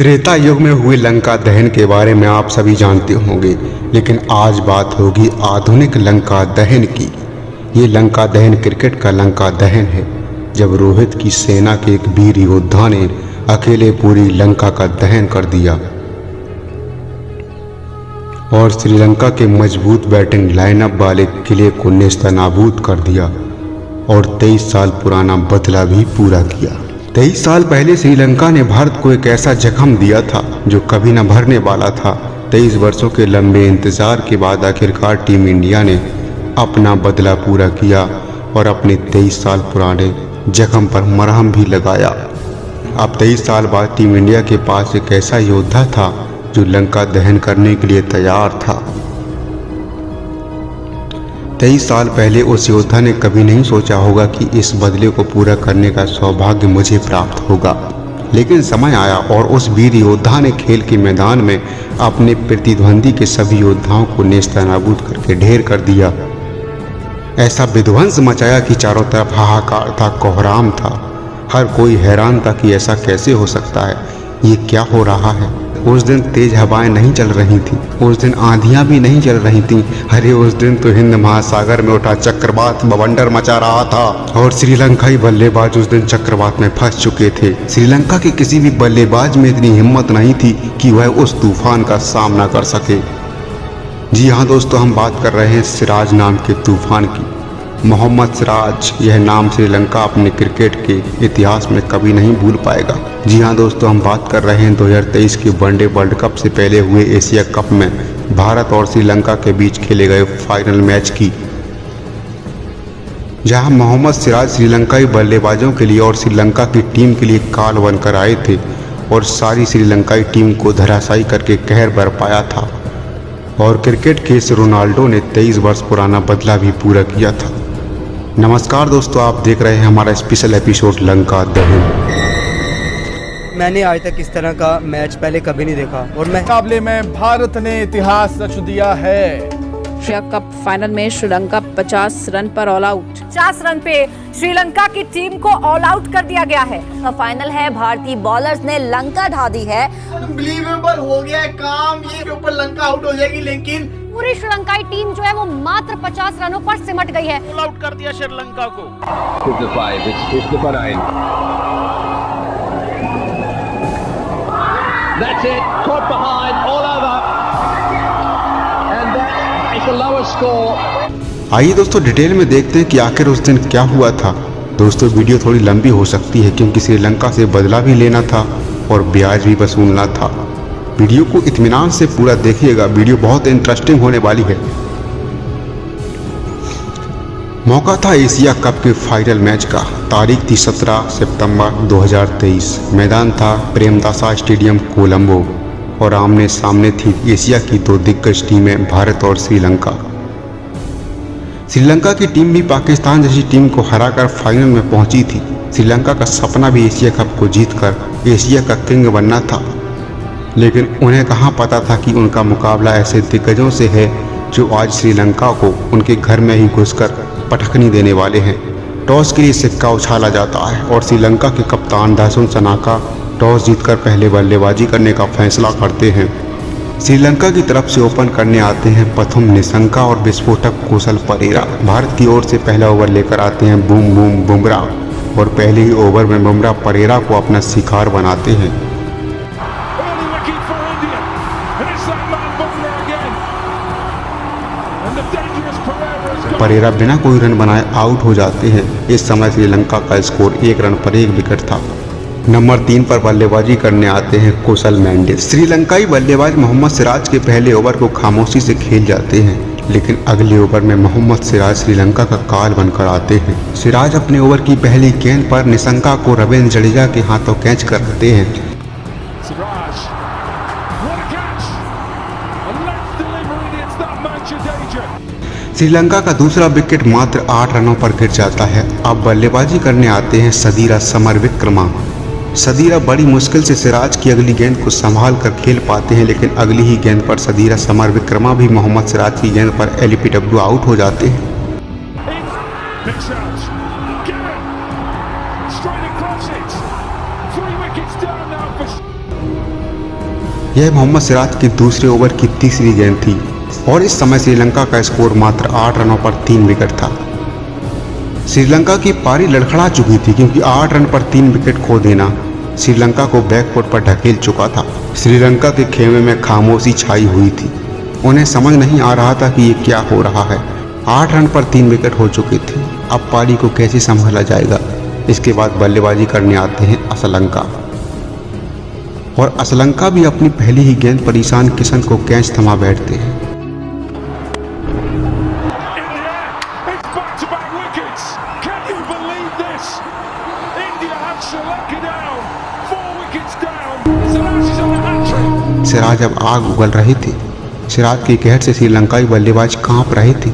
त्रेता युग में हुए लंका दहन के बारे में आप सभी जानते होंगे, लेकिन आज बात होगी आधुनिक लंका दहन की। ये लंका दहन क्रिकेट का लंका दहन है, जब रोहित की सेना के एक वीर योद्धा ने अकेले पूरी लंका का दहन कर दिया और श्रीलंका के मजबूत बैटिंग लाइनअप वाले किले को नेस्तनाबूद कर दिया और 23 साल पुराना बदला भी पूरा किया। 23 साल पहले श्रीलंका ने भारत को एक ऐसा जख्म दिया था जो कभी न भरने वाला था। 23 वर्षों के लंबे इंतजार के बाद आखिरकार टीम इंडिया ने अपना बदला पूरा किया और अपने 23 साल पुराने जख्म पर मरहम भी लगाया। अब 23 साल बाद टीम इंडिया के पास एक ऐसा योद्धा था जो लंका दहन करने के लिए तैयार था। 23 साल पहले उस योद्धा ने कभी नहीं सोचा होगा कि इस बदले को पूरा करने का सौभाग्य मुझे प्राप्त होगा, लेकिन समय आया और उस वीर योद्धा ने खेल के मैदान में अपने प्रतिद्वंदी के सभी योद्धाओं को नेस्तनाबूद करके ढेर कर दिया। ऐसा विध्वंस मचाया कि चारों तरफ हाहाकार था, कोहराम था। हर कोई हैरान था कि ऐसा कैसे हो सकता है, ये क्या हो रहा है। उस दिन तेज हवाएं नहीं चल रही थी, उस दिन आंधियां भी नहीं चल रही थी। अरे उस दिन तो हिंद महासागर में उठा चक्रवात बवंडर मचा रहा था और श्रीलंकाई बल्लेबाज उस दिन चक्रवात में फंस चुके थे। श्रीलंका के किसी भी बल्लेबाज में इतनी हिम्मत नहीं थी कि वह उस तूफान का सामना कर सके। जी हाँ दोस्तों, हम बात कर रहे हैं सिराज नाम के तूफान की। मोहम्मद सिराज, यह नाम श्रीलंका अपने क्रिकेट के इतिहास में कभी नहीं भूल पाएगा। जी हाँ दोस्तों, हम बात कर रहे हैं 2023 के वनडे वर्ल्ड कप से पहले हुए एशिया कप में भारत और श्रीलंका के बीच खेले गए फाइनल मैच की, जहां मोहम्मद सिराज श्रीलंकाई बल्लेबाजों के लिए और श्रीलंका की टीम के लिए काल बनकर आए थे और सारी श्रीलंकाई टीम को धराशायी करके कहर बरपाया था। और क्रिकेट के इस रोनाल्डो ने 23 वर्ष पुराना बदला भी पूरा किया था। नमस्कार दोस्तों, आप देख रहे हैं हमारा स्पेशल एपिसोड लंका दहन। मैंने आज तक इस तरह का मैच पहले कभी नहीं देखा और मुकाबले में भारत ने इतिहास रच दिया है। एशिया कप फाइनल में श्रीलंका 50 रन पर ऑल आउट। 50 रन पे श्रीलंका की टीम को ऑल आउट कर दिया गया है। फाइनल है, भारतीय बॉलर्स ने लंका ढा दी है। अनबिलीवेबल हो गया है काम, ये ऊपर लंका आउट हो जाएगी, लेकिन पूरी श्रीलंकाई टीम जो है वो मात्र 50 रनों पर सिमट गई है। ऑल आउट कर दिया श्रीलंका को। That's it, caught behind, all over, and that is the lowest score. आइए दोस्तों डिटेल में देखते हैं कि आखिर उस दिन क्या हुआ था। दोस्तों वीडियो थोड़ी लंबी हो सकती है क्योंकि श्रीलंका से बदला भी लेना था और ब्याज भी वसूलना था। वीडियो को इत्मीनान से पूरा देखिएगा, वीडियो बहुत इंटरेस्टिंग होने वाली है। मौका था एशिया कप के फाइनल मैच का। तारीख थी 17 सितंबर 2023। मैदान था प्रेमदासा स्टेडियम कोलंबो और आमने सामने थी एशिया की दो दिग्गज टीमें भारत और श्रीलंका। श्रीलंका की टीम भी पाकिस्तान जैसी टीम को हराकर फाइनल में पहुंची थी। श्रीलंका का सपना भी एशिया कप को जीतकर एशिया का किंग बनना था, लेकिन उन्हें कहाँ पता था कि उनका मुकाबला ऐसे दिग्गजों से है जो आज श्रीलंका को उनके घर में ही घुसकर पटखनी देने वाले हैं। टॉस के लिए सिक्का उछाला जाता है और श्रीलंका के कप्तान दासुन सनाका टॉस जीतकर पहले बल्लेबाजी करने का फैसला करते हैं। श्रीलंका की तरफ से ओपन करने आते हैं प्रथम निशंका और विस्फोटक कुशल परेरा। भारत की ओर से पहला ओवर लेकर आते हैं बूम बूम बुमराह और पहले ही ओवर में बुमराह परेरा को अपना शिकार बनाते हैं। परेरा बिना कोई रन बनाए आउट हो जाते हैं। इस समय श्रीलंका का स्कोर 1 रन पर 1 विकेट था। नंबर 3 पर बल्लेबाजी करने आते हैं कुशल मेंडिस। श्रीलंकाई बल्लेबाज मोहम्मद सिराज के पहले ओवर को खामोशी से खेल जाते हैं, लेकिन अगले ओवर में मोहम्मद सिराज श्रीलंका का काल बनकर आते हैं। सिराज अपने ओवर की पहली गेंद पर निशंका को रविंद्र जडेजा के हाथों कैच करते हैं। श्रीलंका का दूसरा विकेट मात्र 8 रनों पर गिर जाता है। अब बल्लेबाजी करने आते हैं सदीरा समरविक्रमा। सदीरा बड़ी मुश्किल से सिराज की अगली गेंद को संभाल कर खेल पाते हैं, लेकिन अगली ही गेंद पर सदीरा समरविक्रमा भी मोहम्मद सिराज की गेंद पर एलपीडब्ल्यू आउट हो जाते हैं। यह मोहम्मद सिराज की दूसरे ओवर की तीसरी गेंद थी और इस समय श्रीलंका का स्कोर मात्र 8 रनों पर 3 विकेट था। श्रीलंका की पारी लड़खड़ा चुकी थी क्योंकि 8 रन पर 3 विकेट खो देना श्रीलंका को बैकफुट पर ढकेल चुका था। श्रीलंका के खेमे में खामोशी छाई हुई थी। उन्हें समझ नहीं आ रहा था कि ये क्या हो रहा है। 8 रन पर 3 विकेट हो चुके थे। अब पारी को कैसे संभाला जाएगा। इसके बाद बल्लेबाजी करने आते हैं असलंका और असलंका भी अपनी पहली ही गेंद पर ईशान किशन को कैच थमा बैठते हैं। सिराज अब आग उगल रहे थे। सिराज की कहर से श्रीलंकाई बल्लेबाज कांप रहे थे।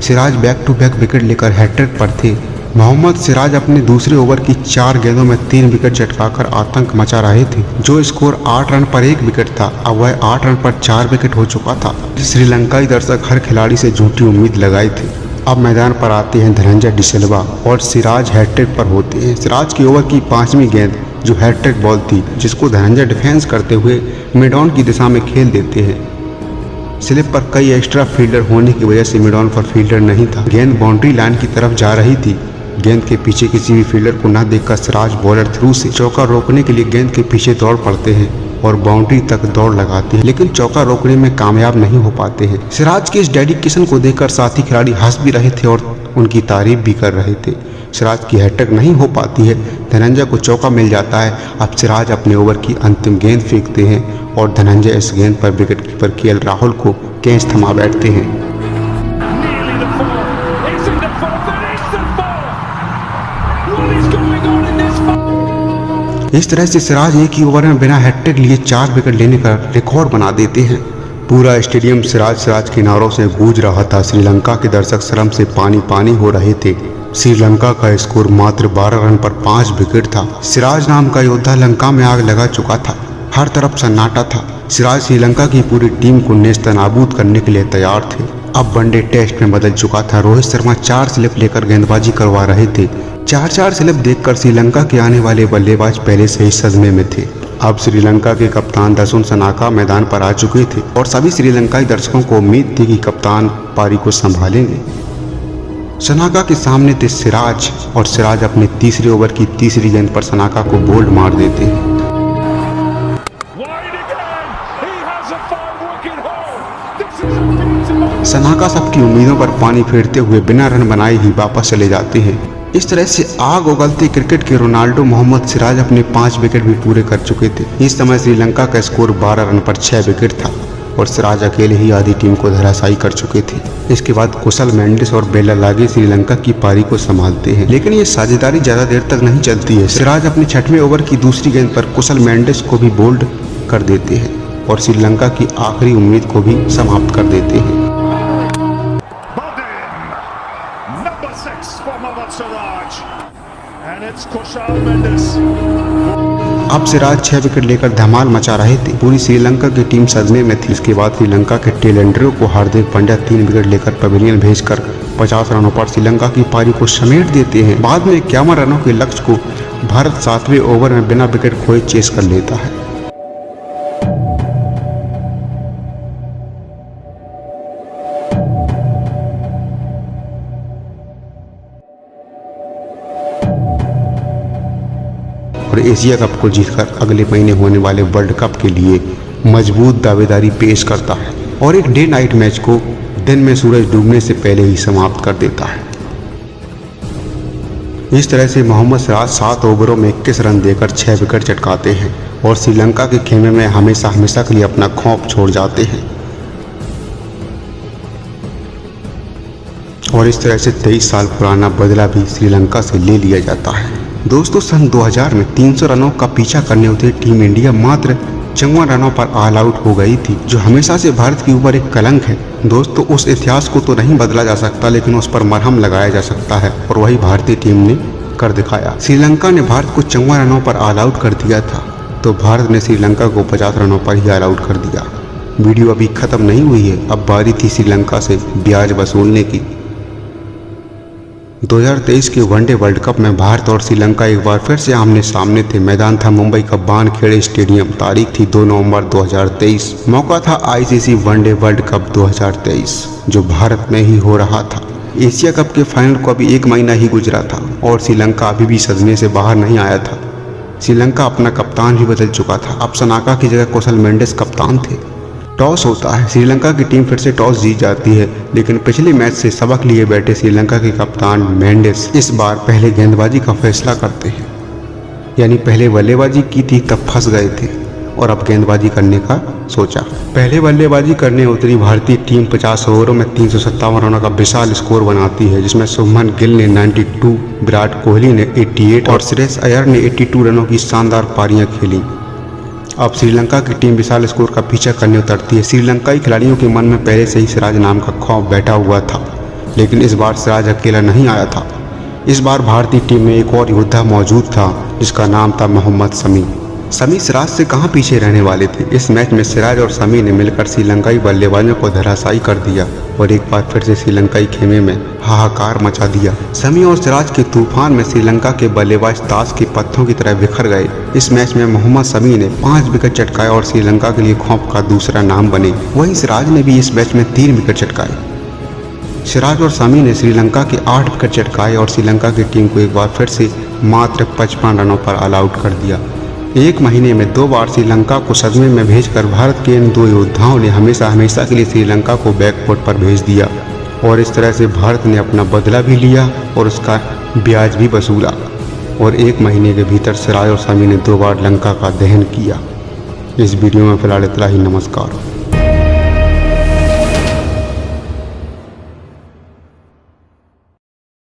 Siraj back to back wicket लेकर हैट्रिक पर थे। मोहम्मद सिराज अपने दूसरे ओवर की 4 गेंदों में 3 विकेट चटकाकर आतंक मचा रहे थे। जो स्कोर 8 रन पर 1 विकेट था, अब वह 8 रन पर 4 विकेट हो चुका था। श्रीलंकाई दर्शक हर खिलाड़ी से झूठी उम्मीद लगाए थे। अब मैदान पर आते हैं धनंजय डिसिल्वा और सिराज हैट्रिक पर होते हैं। सिराज की ओवर की 5वीं गेंद जो हैट्रिक बॉल थी, जिसको धनंजय डिफेंस करते हुए मिड ऑन की दिशा में खेल देते हैं। स्लिप पर कई एक्स्ट्रा फील्डर होने की वजह से मिड ऑन पर फील्डर नहीं था। गेंद बाउंड्री लाइन की तरफ जा रही थी। गेंद के पीछे किसी भी फील्डर को न देखकर सिराज बॉलर थ्रू से चौका रोकने के लिए गेंद के पीछे दौड़ पड़ते हैं और बाउंड्री तक दौड़ लगाते हैं, लेकिन चौका रोकने में कामयाब नहीं हो पाते हैं। सिराज के इस डेडिकेशन को देखकर साथी खिलाड़ी हंस भी रहे थे और उनकी तारीफ भी कर रहे थे। सिराज की हैट्रिक नहीं हो पाती है। धनंजय को चौका मिल जाता है। अब सिराज अपने ओवर की अंतिम गेंद फेंकते हैं और धनंजय इस गेंद पर विकेट कीपर केएल राहुल को कैच थमा बैठते हैं। इस तरह से सिराज एक ही ओवर में बिना हैट्रिक लिए 4 विकेट लेने का रिकॉर्ड बना देते हैं। पूरा स्टेडियम सिराज के नारों से गूंज रहा था। श्रीलंका के दर्शक शर्म से पानी पानी हो रहे थे। श्रीलंका का स्कोर मात्र 12 रन पर 5 विकेट था। सिराज नाम का योद्धा लंका में आग लगा चुका था। हर तरफ सन्नाटा था। सिराज श्रीलंका की पूरी टीम को नेस्तनाबूद करने के लिए तैयार थे। अब वनडे टेस्ट में बदल चुका था। रोहित शर्मा 4 स्लिप लेकर गेंदबाजी करवा रहे थे। 4 स्लिप देखकर श्रीलंका के आने वाले बल्लेबाज पहले से ही सदमे में थे। अब श्रीलंका के कप्तान दसुन सनाका मैदान पर आ चुके थे और सभी श्रीलंकाई दर्शकों को उम्मीद थी कि कप्तान पारी को संभालेंगे। सनाका के सामने थे सिराज और सिराज अपने तीसरे ओवर की तीसरी गेंद पर सनाका को बोल्ड मार देते हैं। सनाका सबकी उम्मीदों पर पानी फेरते हुए बिना रन बनाए ही वापस चले जाते हैं। इस तरह से आग उगलते क्रिकेट के रोनाल्डो मोहम्मद सिराज अपने 5 विकेट भी पूरे कर चुके थे। इस समय श्रीलंका का स्कोर 12 रन पर 6 विकेट था और सिराज अकेले ही आधी टीम को धराशायी कर चुके थे। इसके बाद कुशल मेंडिस और बेला लागे श्रीलंका की पारी को संभालते हैं, लेकिन ये साझेदारी ज्यादा देर तक नहीं चलती है। सिराज अपने 6वें ओवर की दूसरी गेंद पर कुशल मेंडिस को भी बोल्ड कर देते हैं और श्रीलंका की आखिरी उम्मीद को भी समाप्त कर देते हैं। अब सिराज 6 विकेट लेकर धमाल मचा रहे थे। पूरी श्रीलंका की टीम सदमे में थी। इसके बाद श्रीलंका के टेल एंड्रयू को हार्दिक पांड्या 3 विकेट लेकर पवेलियन भेजकर 50 रनों पर श्रीलंका की पारी को समेट देते हैं। बाद में 51 रनों के लक्ष्य को भारत 7वें ओवर में बिना विकेट खोए चेस कर लेता है। और एशिया कप को जीतकर अगले महीने होने वाले वर्ल्ड कप के लिए मजबूत दावेदारी पेश करता है और एक डे नाइट मैच को दिन में सूरज डूबने से पहले ही समाप्त कर देता है। इस तरह से मोहम्मद सिराज 7 ओवरों में 21 रन देकर 6 विकेट चटकाते हैं और श्रीलंका के खेमे में हमेशा के लिए अपना खौफ छोड़ जाते हैं। और इस तरह से 23 साल पुराना बदला भी श्रीलंका से ले लिया जाता है। दोस्तों, सन 2000 में 300 रनों का पीछा करने उतरी टीम इंडिया मात्र 54 रनों पर ऑल आउट हो गई थी, जो हमेशा से भारत के ऊपर एक कलंक है। दोस्तों, उस इतिहास को तो नहीं बदला जा सकता, लेकिन उस पर मरहम लगाया जा सकता है और वही भारतीय टीम ने कर दिखाया। श्रीलंका ने भारत को 54 रनों पर ऑल आउट कर दिया था, तो भारत ने श्रीलंका को 50 रनों पर ही ऑल आउट कर दिया। वीडियो अभी खत्म नहीं हुई है, अब बारी थी श्रीलंका से ब्याज वसूलने की। 2023 के वनडे वर्ल्ड कप में भारत और श्रीलंका एक बार फिर से आमने सामने थे। मैदान था मुंबई का वानखेड़े स्टेडियम। तारीख थी 2 नवंबर 2023। मौका था आईसीसी वनडे वर्ल्ड कप 2023 जो भारत में ही हो रहा था। एशिया कप के फाइनल को अभी 1 महीना ही गुजरा था और श्रीलंका अभी भी सदमे से बाहर नहीं आया था। श्रीलंका अपना कप्तान भी बदल चुका था। अब सनाका की जगह कौशल मेंडिस कप्तान थे। टॉस होता है, श्रीलंका की टीम फिर से टॉस जीत जाती है, लेकिन पिछले मैच से सबक लिए बैठे श्रीलंका के कप्तान मेंडिस इस बार पहले गेंदबाजी का फैसला करते हैं। यानी पहले बल्लेबाजी की थी तब फंस गए थे और अब गेंदबाजी करने का सोचा। पहले बल्लेबाजी करने उतरी भारतीय टीम 50 ओवरों में 357 रनों का विशाल स्कोर बनाती है, जिसमें शुभमन गिल ने 92, विराट कोहली ने 88 और श्रेयस अय्यर ने 82 रनों की शानदार पारियां खेली। अब श्रीलंका की टीम विशाल स्कोर का पीछा करने उतरती है। श्रीलंकाई खिलाड़ियों के मन में पहले से ही सिराज नाम का खौफ बैठा हुआ था, लेकिन इस बार सिराज अकेला नहीं आया था। इस बार भारतीय टीम में एक और योद्धा मौजूद था जिसका नाम था मोहम्मद शमी। शमी सिराज से कहां पीछे रहने वाले थे। इस मैच में सिराज और शमी ने मिलकर श्रीलंकाई बल्लेबाजों को धराशायी कर दिया और एक बार फिर से श्रीलंकाई खेमे में हाहाकार मचा दिया। शमी और सिराज के तूफान में श्रीलंका के बल्लेबाज ताश के पत्थरों की तरह बिखर गए। इस मैच में मोहम्मद शमी ने 5 विकेट चटकाए और श्रीलंका के लिए खौफ का दूसरा नाम बने। वहीं सिराज ने भी इस मैच में 3 विकेट चटकाए। सिराज और शमी ने श्रीलंका के 8 विकेट चटकाए और श्रीलंका की टीम को एक बार फिर से मात्र 55 रनों पर ऑल आउट कर दिया। 1 महीने में 2 बार श्रीलंका को सदमे में भेजकर भारत के इन 2 योद्धाओं ने हमेशा के लिए श्रीलंका को बैकफुट पर भेज दिया और इस तरह से भारत ने अपना बदला भी लिया और उसका ब्याज भी वसूला और 1 महीने के भीतर सिराज और शमी ने 2 बार लंका का दहन किया। इस वीडियो में फिलहाल इतना ही। नमस्कार।